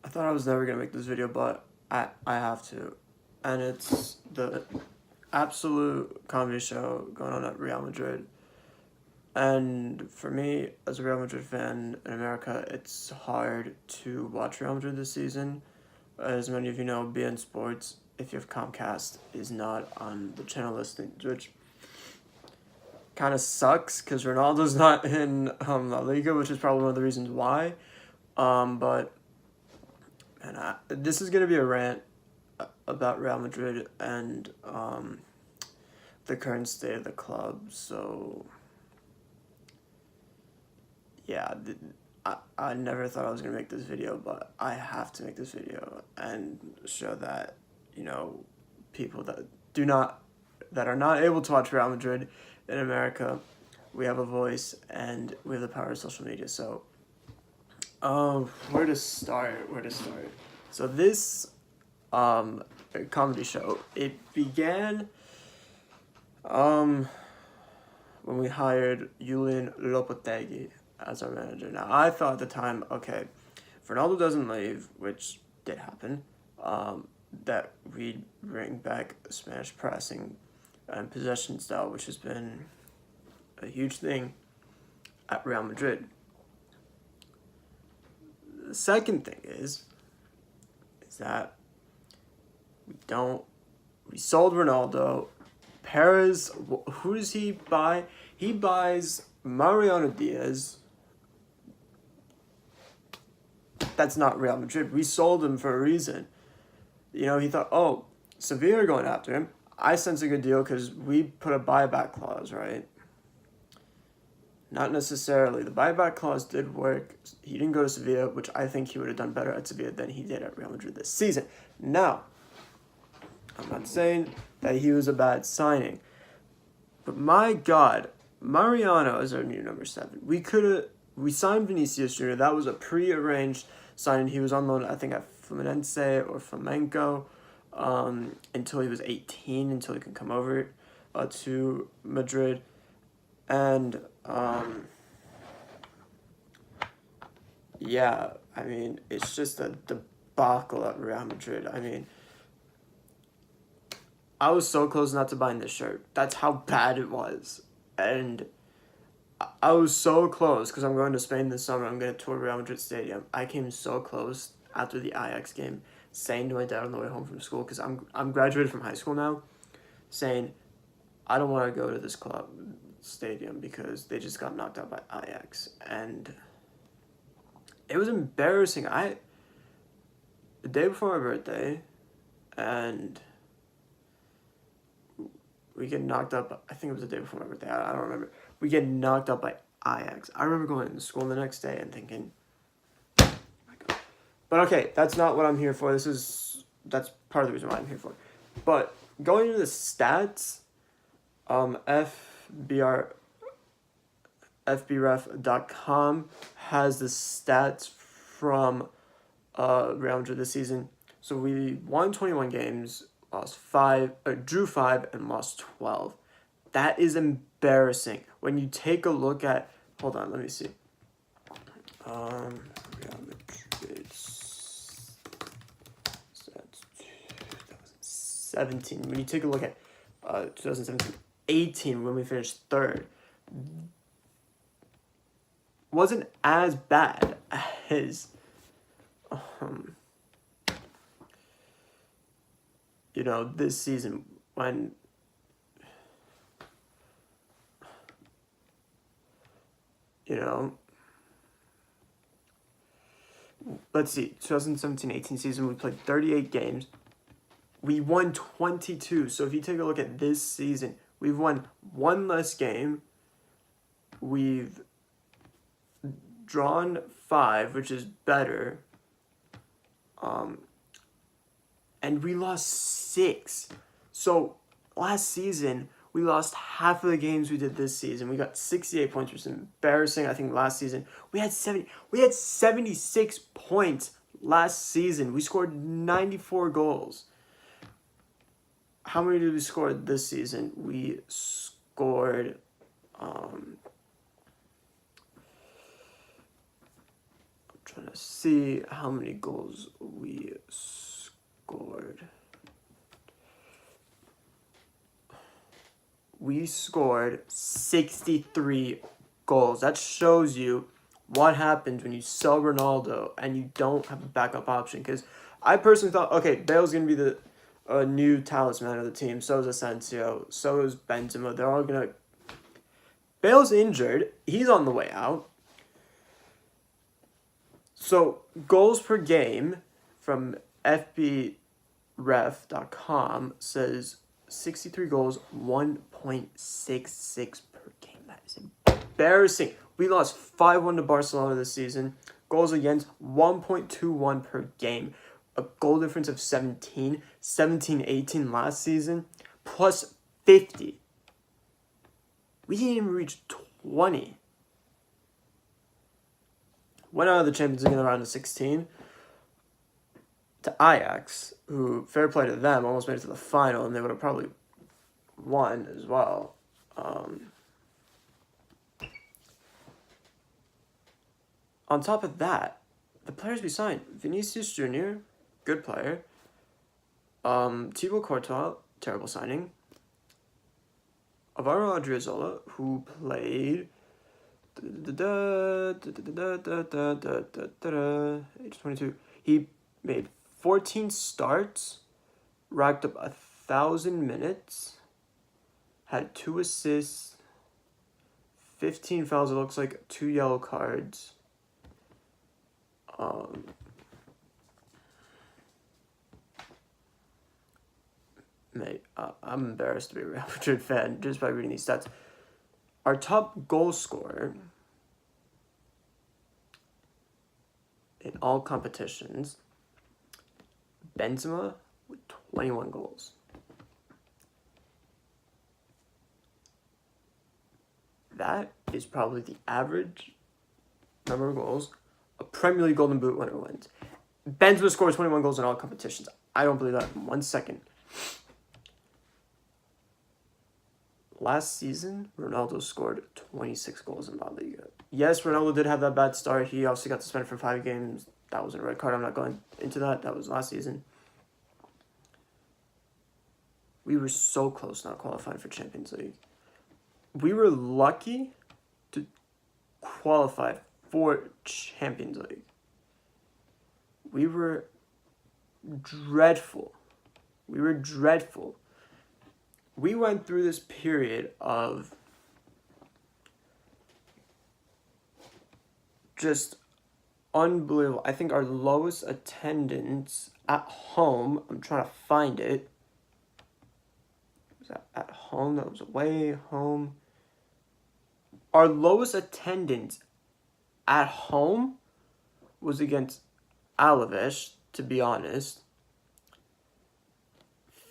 I thought I was never gonna make this video, but I have to, and it's the absolute comedy show going on at Real Madrid. And for me, as a Real Madrid fan in America, it's hard to watch Real Madrid this season. As many of you know, beIN Sports, if you have Comcast, is not on the channel listing, which kind of sucks because Ronaldo's not in La Liga, which is probably one of the reasons why. But and this is gonna be a rant about Real Madrid and the current state of the club. So yeah, I never thought I was gonna make this video, but I have to make this video and show that, you know, people that are not able to watch Real Madrid in America, we have a voice and we have the power of social media. So where to start? So this comedy show, it began when we hired Julian Lopetegui as our manager. Now, I thought at the time, okay, if Ronaldo doesn't leave, which did happen, that we'd bring back Spanish pressing and possession style, which has been a huge thing at Real Madrid. The second thing is that we sold Ronaldo. Perez, who does he buy? He buys Mariano Diaz. That's not Real Madrid. We sold him for a reason. You know, he thought, oh, Sevilla are going after him. I sense a good deal because we put a buyback clause, right? Not necessarily. The buyback clause did work. He didn't go to Sevilla, which I think he would have done better at Sevilla than he did at Real Madrid this season. Now, I'm not saying that he was a bad signing, but my God, Mariano is our new number 7. We signed Vinicius Jr. That was a pre-arranged signing. He was on loan, I think, at Fluminense or Flamenco until he was 18, until he could come over to Madrid. And yeah, I mean, it's just a debacle at Real Madrid. I mean, I was so close not to buying this shirt. That's how bad it was. And I was so close because I'm going to Spain this summer. I'm going to tour Real Madrid Stadium. I came so close after the Ajax game, saying to my dad on the way home from school, because I'm graduated from high school now, saying, I don't want to go to this club stadium because they just got knocked out by Ajax. And it was embarrassing. The day before my birthday, and we get knocked up. I think it was the day before my birthday. I don't remember. We get knocked up by Ajax. I remember going to school the next day and thinking, oh my God. But okay, that's not what I'm here for. That's part of the reason why I'm here for. But going into the stats, FBref.com has the stats from Real Madrid this season. So we won 21 games, drew 5, and lost 12. That is embarrassing. When you take a look at, hold on, let me see. Real Madrid stats 2017. When you take a look at 2017-18, when we finished 3rd, wasn't as bad as you know, this season when you know, let's see, 2017-18 season, we played 38 games. We won 22. So if you take a look at this season, we've won 1 less game. We've drawn 5, which is better. And we lost 6. So last season, we lost half of the games we did this season. We got 68 points, which is embarrassing. I think last season we had 76 points last season. We scored 94 goals. How many did we score this season? We scored trying to see how many goals we scored. We scored 63 goals. That shows you what happens when you sell Ronaldo and you don't have a backup option. Because I personally thought, okay, Bale's going to be the new talisman of the team. So is Asensio. So is Benzema. They're all going to... Bale's injured. He's on the way out. So goals per game from FBref.com says 63 goals, 1.66 per game. That is embarrassing. We lost 5-1 to Barcelona this season. Goals against, 1.21 per game. A goal difference of 17, 18 last season, plus 50. We didn't even reach 20. Went out of the Champions League in the round of 16 to Ajax, who, fair play to them, almost made it to the final, and they would have probably won as well. On top of that, the players we signed, Vinicius Jr., good player. Thibaut Courtois, terrible signing. Alvaro Odriozola, who played age 22. He made 14 starts, racked up 1,000 minutes, had 2 assists, 15 fouls, it looks like 2 yellow cards. Mate, I'm embarrassed to be a Real Madrid fan just by reading these stats. Our top goal scorer in all competitions, Benzema with 21 goals. That is probably the average number of goals a Premier League Golden Boot winner wins. Benzema scored 21 goals in all competitions. I don't believe that in 1 second. Last season, Ronaldo scored 26 goals in La Liga. Yes, Ronaldo did have that bad start. He also got suspended for 5 games. That was a red card. I'm not going into that. That was last season. We were so close not qualifying for Champions League. We were lucky to qualify for Champions League. We were dreadful. We went through this period of just unbelievable. I think our lowest attendance at home, I'm trying to find it. Was that at home? That was away, home. Our lowest attendance at home was against Alaves, to be honest.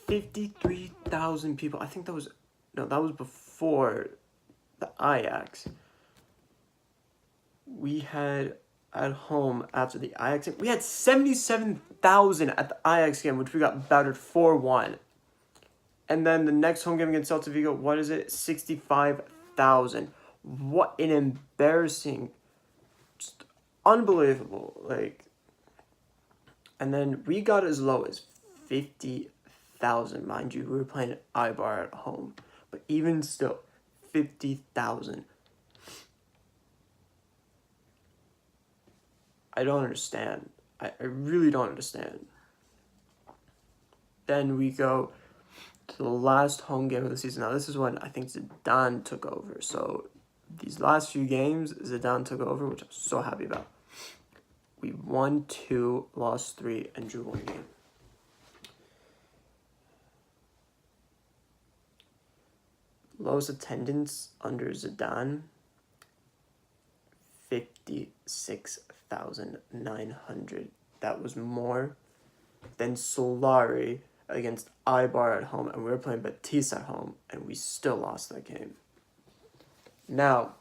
53,000 people. I think that was before the Ajax. We had at home after the Ajax game, we had 77,000 at the Ajax game, which we got battered 4-1. And then the next home game against Celta Vigo, what is it? 65,000. What an embarrassing, just unbelievable. Like, and then we got as low as 50,000, mind you. We were playing at Eibar at home, but even still, 50,000. I don't understand. I really don't understand. Then we go to the last home game of the season. Now, this is when I think Zidane took over. So, these last few games, Zidane took over, which I'm so happy about. We won 2, lost 3, and drew 1 game. Lowest attendance under Zidane, 56,900. That was more than Solari against Eibar at home, and we were playing Betis at home, and we still lost that game. Now,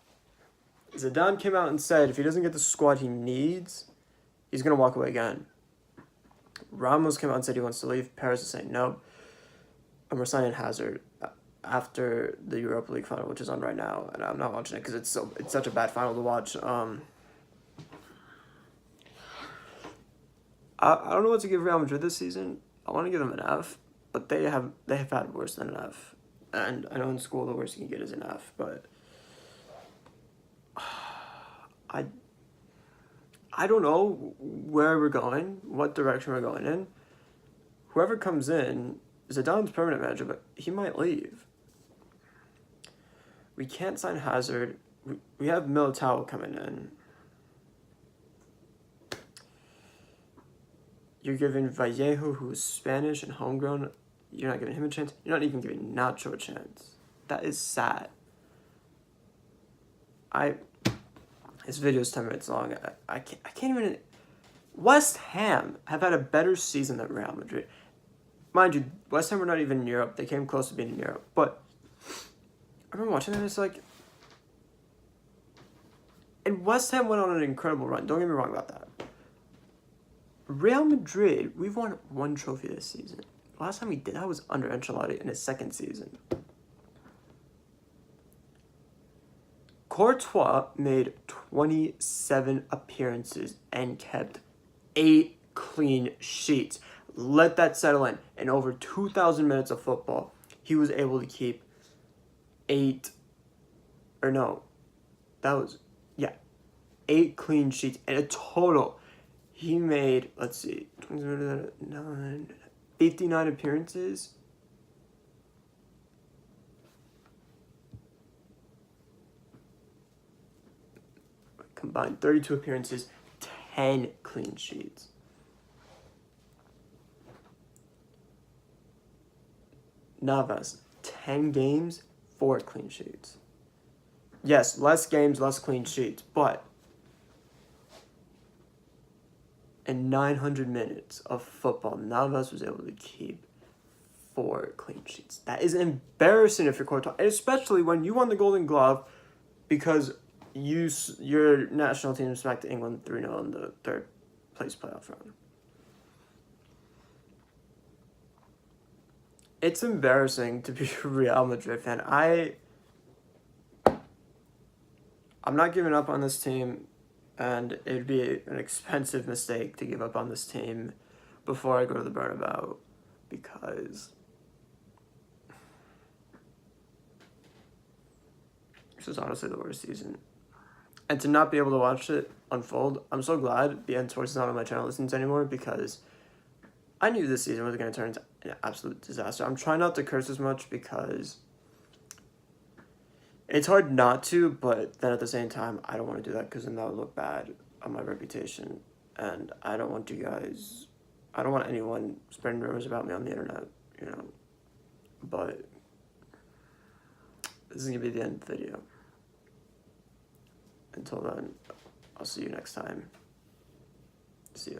Zidane came out and said if he doesn't get the squad he needs, he's going to walk away again. Ramos came out and said he wants to leave. Paris is saying no. And we're signing Hazard after the Europa League final, which is on right now, and I'm not watching it because it's such a bad final to watch. I don't know what to give Real Madrid this season. I want to give them an F, but they have had worse than an F. And I know in school the worst you can get is an F, but I don't know where we're going, what direction we're going in. Whoever comes in, Zidane's permanent manager, but he might leave. We can't sign Hazard. We have Militao coming in. You're giving Vallejo, who's Spanish and homegrown, you're not giving him a chance. You're not even giving Nacho a chance. That is sad. This video is 10 minutes long. I can't even... West Ham have had a better season than Real Madrid. Mind you, West Ham were not even in Europe. They came close to being in Europe. But I remember watching them, it's like... And West Ham went on an incredible run. Don't get me wrong about that. Real Madrid, we've won 1 trophy this season. Last time we did that was under Ancelotti in his second season. Courtois made 27 appearances and kept 8 clean sheets. Let that settle in. In over 2,000 minutes of football, he was able to keep 8 clean sheets. And a total, he made, 59 appearances. Combined 32 appearances, 10 clean sheets. Navas, 10 games, 4 clean sheets. Yes, less games, less clean sheets, but in 900 minutes of football, Navas was able to keep 4 clean sheets. That is embarrassing if you're Courtois, especially when you won the Golden Glove because your national team smacked England 3-0 in the third place playoff round. It's embarrassing to be a Real Madrid fan. I'm not giving up on this team, and it would be an expensive mistake to give up on this team before I go to the Bernabeu, because this is honestly the worst season. And to not be able to watch it unfold, I'm so glad BN Sports is not on my channel listens anymore, because I knew this season was going to turn into an absolute disaster. I'm trying not to curse as much because it's hard not to, but then at the same time, I don't want to do that because then that would look bad on my reputation. And I don't want anyone spreading rumors about me on the internet, But this is going to be the end of the video. Until then, I'll see you next time. See ya.